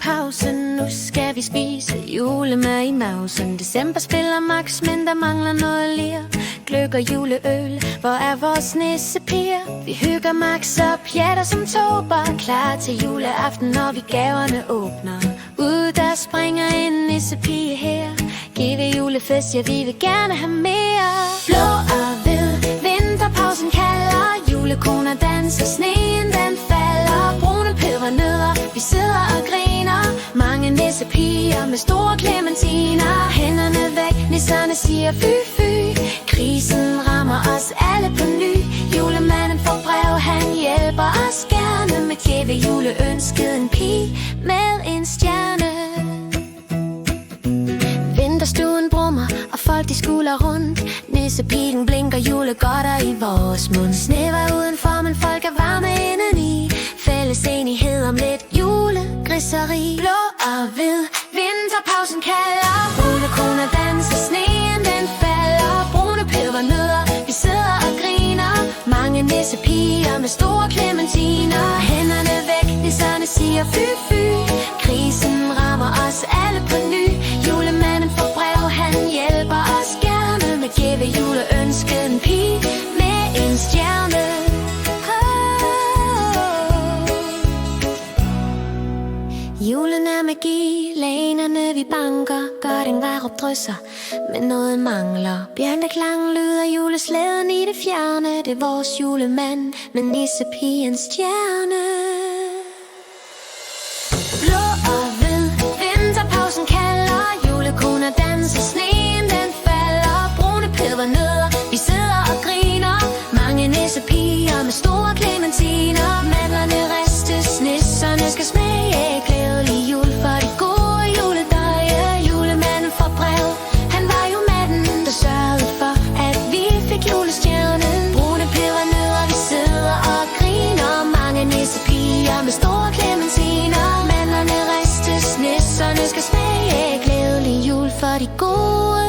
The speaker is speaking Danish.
vinterpause, nu skal vi spise julemad i mausen. December spiller max, men der mangler noget lir. Gløgg og juleøl, hvor er vores nissepiger? Vi hygger max og pjatter som tober, klar til juleaften, når vi gaverne åbner. Ude der springer en nissepige her, giv vi julefest, ja vi vil gerne have mere. Blå og hvid, vinterpausen kalder, julekoner danser, sneen den falder. Brune pebernødder, vi sidder og griner, mange nissepiger med store clementiner. Hænderne væk, nisserne siger fy fy, krisen rammer os alle på ny. Julemanden får brev, han hjælper os gerne med give juleønsket en pige med en stjerne. Vinterstuen brummer, og folk de skuler rundt. Nissepigen blinker julegodter i vores mund. Snever udenfor, men folk er varme indeni. Fælles enighed om lidt julegriseri. Blå og hvid, vinterpausen kalder, julekoner danser, sneen den falder. Brune pebernødder, vi sidder og griner, mange nissepiger med store clementiner. Hænderne væk, nisserne siger fy fy, krisen rammer os alle på ny. Julemanden får brev, han hjælper os gerne med give juleønsket en pige med en stjerne. Julen er magi, lænerne vi banker, gør den Vejrup drysser, men noget mangler. Bjørneklang lyder juleslæden i det fjerne, det er vores julemand med nissepigens stjerne. Blå og hvid, vinterpausen kalder, julekoner danser, sneen den falder. Brune pebernødder, vi sidder og griner, mange nissepiger med store clementiner. Mandlerne ristes, nisserne skal smage, glædelig jul for de gode juledøje. Julemanden får brev, han var jo manden, der sørgede for, at vi fik julestjernen. Brune pebernødder, vi sidder og griner, mange nissepiger med store clementiner. Mandlerne ristes, nisserne skal smage, glædelig jul for de gode